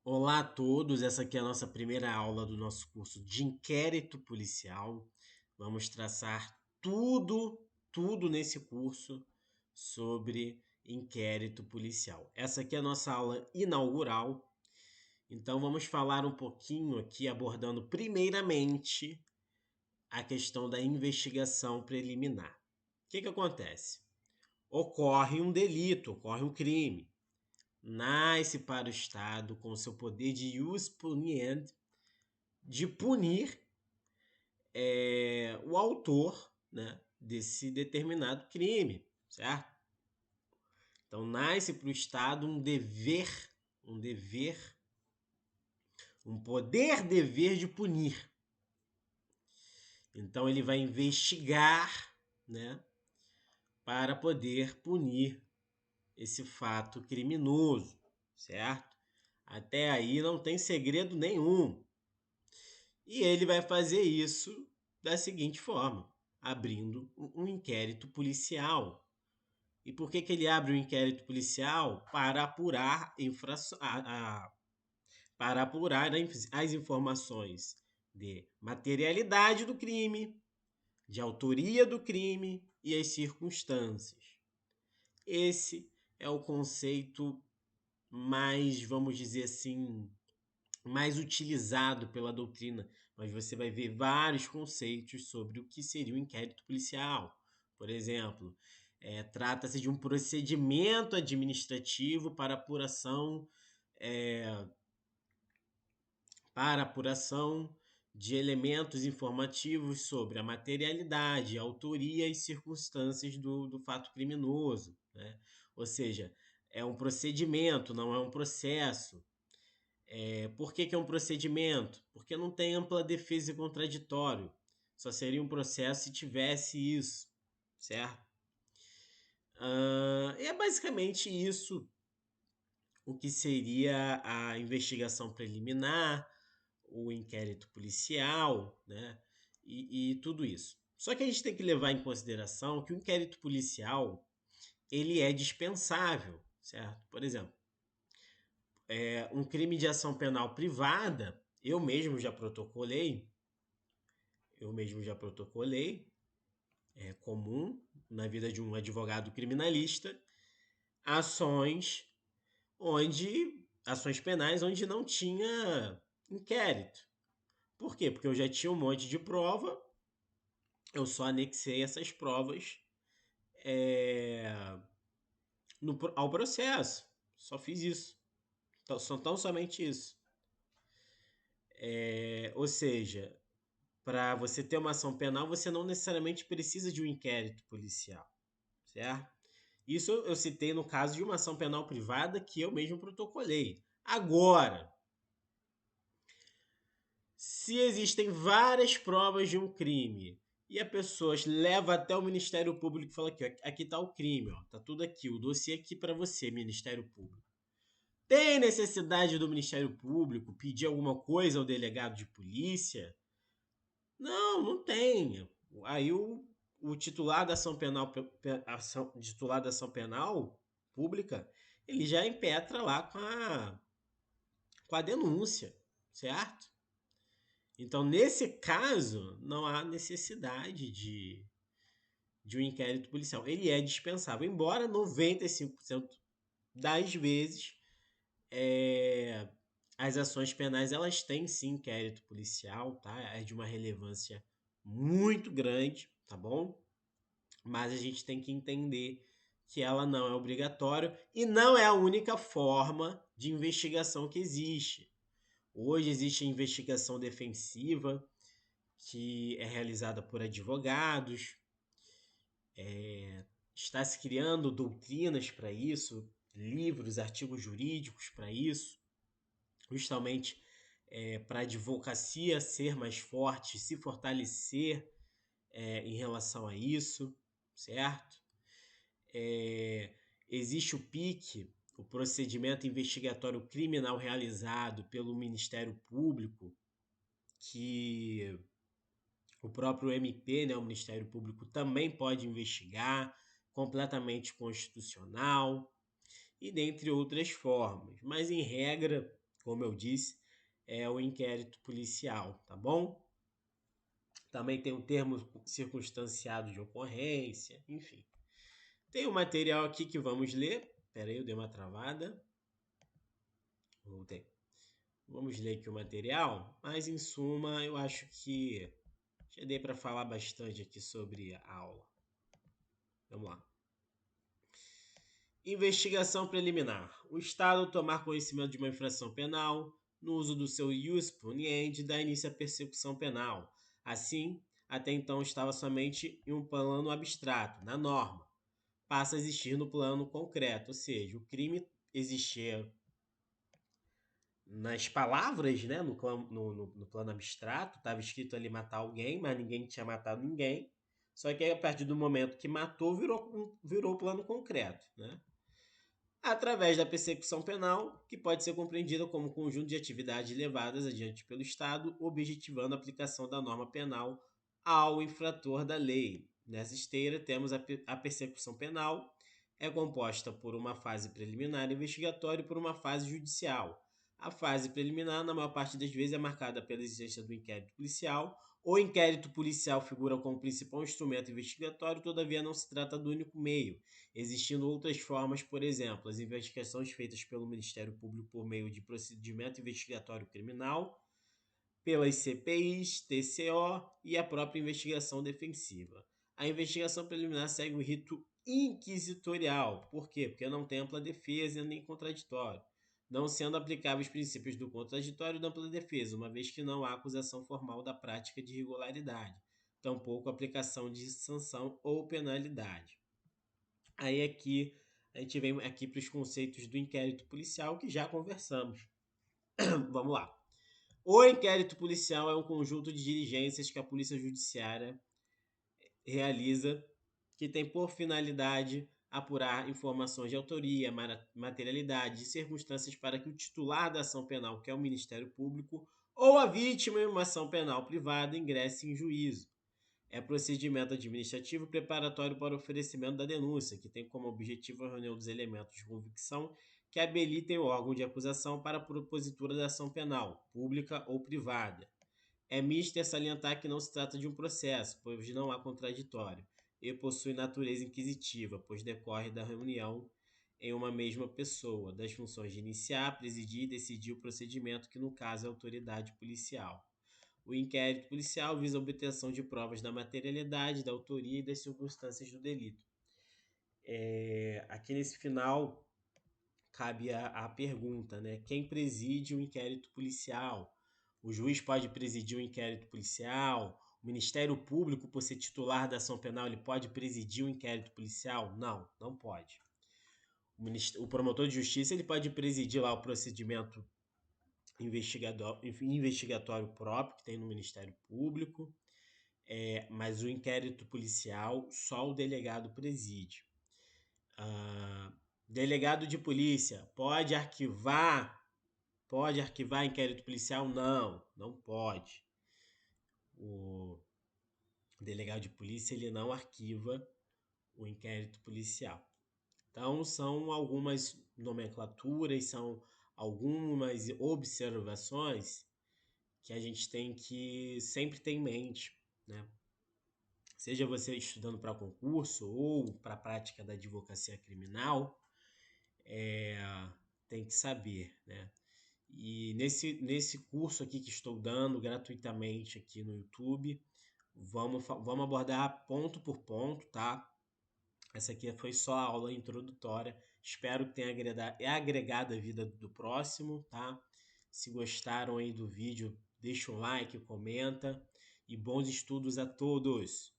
Olá a todos, essa aqui é a nossa primeira aula do nosso curso de inquérito policial. Vamos traçar tudo nesse curso sobre inquérito policial. Essa aqui é a nossa aula inaugural, então vamos falar um pouquinho aqui, abordando primeiramente a questão da investigação preliminar. O que acontece? Ocorre um delito, ocorre um crime. Nasce para o Estado com seu poder de jus puniendi, de punir o autor, né, desse determinado crime, certo? Então nasce para o Estado um dever, um poder-dever de punir. Então ele vai investigar, né, para poder punir esse fato criminoso, certo? Até aí não tem segredo nenhum. E ele vai fazer isso da seguinte forma, abrindo um inquérito policial. E por que ele abre o inquérito policial? Para apurar, para apurar as informações de materialidade do crime, de autoria do crime e as circunstâncias. Esse é o conceito mais, vamos dizer assim, mais utilizado pela doutrina, mas você vai ver vários conceitos sobre o que seria o inquérito policial. Por exemplo, trata-se de um procedimento administrativo é, para apuração de elementos informativos sobre a materialidade, a autoria e circunstâncias do fato criminoso, né? Ou seja, é um procedimento, não é um processo. Por que é um procedimento? Porque não tem ampla defesa e contraditório. Só seria um processo se tivesse isso, certo? É basicamente isso o que seria a investigação preliminar, o inquérito policial, né? E tudo isso. Só que a gente tem que levar em consideração que o inquérito policial ele é dispensável, certo? Por exemplo, um crime de ação penal privada, eu mesmo já protocolei, é comum na vida de um advogado criminalista, ações ações penais onde não tinha inquérito. Por quê? Porque eu já tinha um monte de prova, eu só anexei essas provas é, ao processo. Só fiz isso. Tão somente isso. Ou seja, para você ter uma ação penal, você não necessariamente precisa de um inquérito policial, certo? Isso eu citei no caso de uma ação penal privada que eu mesmo protocolei. Agora, se existem várias provas de um crime e a pessoa leva até o Ministério Público e fala aqui está o crime, ó, tá tudo aqui, o dossiê aqui para você, Ministério Público. Tem necessidade do Ministério Público pedir alguma coisa ao delegado de polícia? Não, não tem. Aí o titular da ação penal, titular da ação penal pública, ele já impetra lá com a denúncia, certo? Então, nesse caso, não há necessidade de um inquérito policial. Ele é dispensável, embora 95% das vezes é, as ações penais elas têm sim inquérito policial, tá? É de uma relevância muito grande, tá bom? Mas a gente tem que entender que ela não é obrigatória e não é a única forma de investigação que existe. Hoje existe a investigação defensiva, que é realizada por advogados, está se criando doutrinas para isso, livros, artigos jurídicos para isso, justamente para a advocacia ser mais forte, se fortalecer em relação a isso, certo? Existe o PIC, o procedimento investigatório criminal realizado pelo Ministério Público, que o próprio MP, né, o Ministério Público, também pode investigar, completamente constitucional, e dentre outras formas. Mas, em regra, como eu disse, é o inquérito policial, tá bom? Também tem um termo circunstanciado de ocorrência, enfim. Tem um material aqui que vamos ler. Espera aí, eu dei uma travada. Voltei. Vamos ler aqui o material, mas em suma, eu acho que já dei para falar bastante aqui sobre a aula. Vamos lá. Investigação preliminar. O Estado tomar conhecimento de uma infração penal, no uso do seu ius puniendi, dá início à persecução penal. Assim, até então estava somente em um plano abstrato, na norma. Passa a existir no plano concreto, ou seja, o crime existia nas palavras, né, no plano abstrato, estava escrito ali matar alguém, mas ninguém tinha matado ninguém. Só que aí, a partir do momento que matou, virou plano concreto, né? Através da persecução penal, que pode ser compreendida como conjunto de atividades levadas adiante pelo Estado, objetivando a aplicação da norma penal ao infrator da lei. Nessa esteira, temos a persecução penal, é composta por uma fase preliminar investigatória e por uma fase judicial. A fase preliminar, na maior parte das vezes, é marcada pela existência do inquérito policial. O inquérito policial figura como principal instrumento investigatório, todavia não se trata do único meio, existindo outras formas, por exemplo, as investigações feitas pelo Ministério Público por meio de procedimento investigatório criminal, pelas CPIs, TCO e a própria investigação defensiva. A investigação preliminar segue o rito inquisitorial. Por quê? Porque não tem ampla defesa nem contraditório, não sendo aplicáveis os princípios do contraditório e da ampla defesa, uma vez que não há acusação formal da prática de irregularidade, tampouco aplicação de sanção ou penalidade. Aí aqui a gente vem aqui para os conceitos do inquérito policial que já conversamos. Vamos lá. O inquérito policial é um conjunto de diligências que a Polícia Judiciária realiza que tem por finalidade apurar informações de autoria, materialidade e circunstâncias para que o titular da ação penal, que é o Ministério Público, ou a vítima em uma ação penal privada ingresse em juízo. É procedimento administrativo preparatório para o oferecimento da denúncia, que tem como objetivo a reunião dos elementos de convicção que habilitem o órgão de acusação para a propositura da ação penal, pública ou privada. É mister salientar que não se trata de um processo, pois não há contraditório, e possui natureza inquisitiva, pois decorre da reunião em uma mesma pessoa, das funções de iniciar, presidir e decidir o procedimento, que no caso é a autoridade policial. O inquérito policial visa a obtenção de provas da materialidade, da autoria e das circunstâncias do delito. Aqui nesse final cabe a pergunta, né? Quem preside o inquérito policial? O juiz pode presidir o inquérito policial? O Ministério Público, por ser titular da ação penal, ele pode presidir o inquérito policial? Não, não pode. O promotor de justiça ele pode presidir lá o procedimento investigatório próprio que tem no Ministério Público, mas o inquérito policial só o delegado preside. Delegado de polícia pode arquivar inquérito policial? Não, não pode. O delegado de polícia ele não arquiva o inquérito policial. Então são algumas nomenclaturas, são algumas observações que a gente tem que sempre ter em mente, né? Seja você estudando para concurso ou para a prática da advocacia criminal, tem que saber, né? E nesse curso aqui que estou dando gratuitamente aqui no YouTube, vamos abordar ponto por ponto, tá? Essa aqui foi só a aula introdutória. Espero que tenha agregado a vida do próximo, tá? Se gostaram aí do vídeo, deixa um like, comenta e bons estudos a todos!